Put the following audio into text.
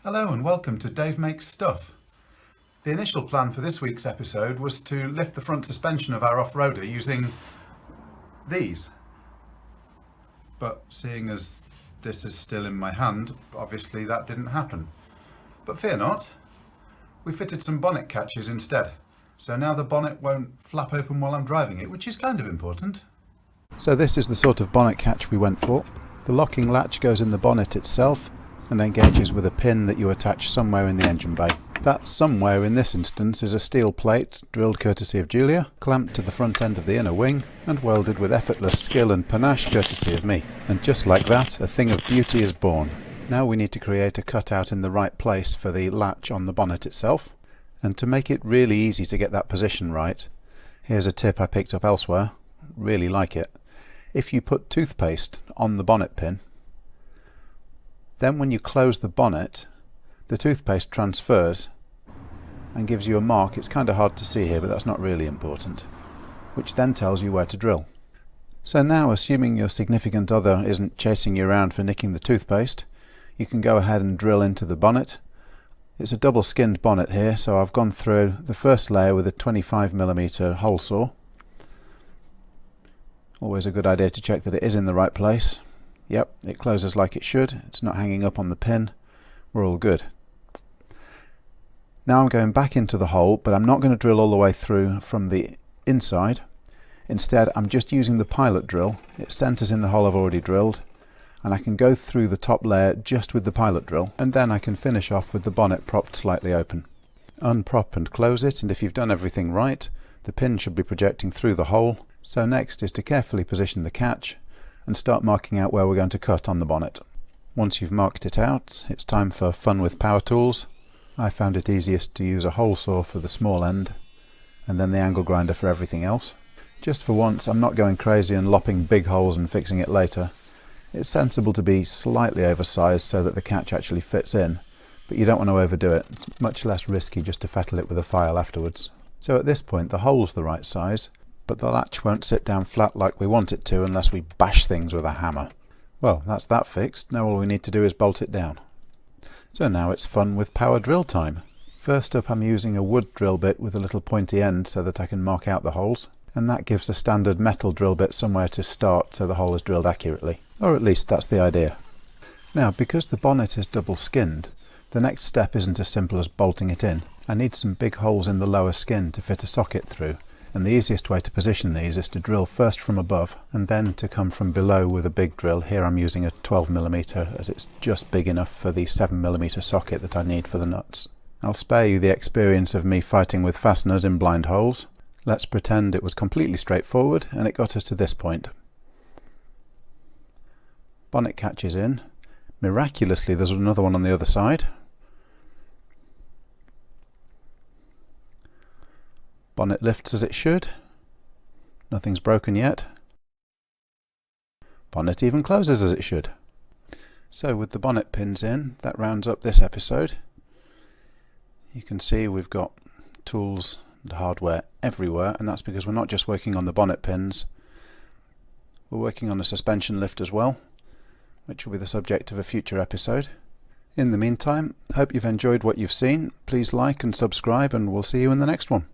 Hello and welcome to Dave Makes Stuff. The initial plan for this week's episode was to lift the front suspension of our off-roader using these. But seeing as this is still in my hand, obviously that didn't happen. But fear not, we fitted some bonnet catches instead. So now the bonnet won't flap open while I'm driving it, which is kind of important. So this is the sort of bonnet catch we went for. The locking latch goes in the bonnet itself and engages with a pin that you attach somewhere in the engine bay. That somewhere in this instance is a steel plate, drilled courtesy of Julia, clamped to the front end of the inner wing and welded with effortless skill and panache courtesy of me. And just like that, a thing of beauty is born. Now we need to create a cutout in the right place for the latch on the bonnet itself. And to make it really easy to get that position right, here's a tip I picked up elsewhere, really like it. If you put toothpaste on the bonnet pin, then when you close the bonnet, the toothpaste transfers and gives you a mark. It's kind of hard to see here, but that's not really important, which then tells you where to drill. So now, assuming your significant other isn't chasing you around for nicking the toothpaste, you can go ahead and drill into the bonnet. It's a double skinned bonnet here, so I've gone through the first layer with a 25mm hole saw. Always a good idea to check that it is in the right place. Yep, it closes like it should. It's not hanging up on the pin. We're all good. Now I'm going back into the hole, but I'm not going to drill all the way through from the inside. Instead, I'm just using the pilot drill. It centers in the hole I've already drilled, and I can go through the top layer just with the pilot drill, and then I can finish off with the bonnet propped slightly open. Unprop and close it, and if you've done everything right, the pin should be projecting through the hole. So next is to carefully position the catch and start marking out where we're going to cut on the bonnet. Once you've marked it out, it's time for fun with power tools. I found it easiest to use a hole saw for the small end and then the angle grinder for everything else. Just for once, I'm not going crazy and lopping big holes and fixing it later. It's sensible to be slightly oversized so that the catch actually fits in, but you don't want to overdo it. It's much less risky just to fettle it with a file afterwards. So at this point the hole's the right size, but the latch won't sit down flat like we want it to unless we bash things with a hammer. Well, that's that fixed. Now all we need to do is bolt it down. So now it's fun with power drill time. First up, I'm using a wood drill bit with a little pointy end so that I can mark out the holes, and that gives a standard metal drill bit somewhere to start so the hole is drilled accurately. Or at least that's the idea. Now, because the bonnet is double skinned, the next step isn't as simple as bolting it in. I need some big holes in the lower skin to fit a socket through. And the easiest way to position these is to drill first from above and then to come from below with a big drill. Here I'm using a 12mm as it's just big enough for the 7mm socket that I need for the nuts. I'll spare you the experience of me fighting with fasteners in blind holes. Let's pretend it was completely straightforward and it got us to this point. Bonnet catches in. Miraculously there's another one on the other side. Bonnet lifts as it should. Nothing's broken yet. Bonnet even closes as it should. So with the bonnet pins in, that rounds up this episode. You can see we've got tools and hardware everywhere, and that's because we're not just working on the bonnet pins. We're working on a suspension lift as well, which will be the subject of a future episode. In the meantime, hope you've enjoyed what you've seen. Please like and subscribe, and we'll see you in the next one.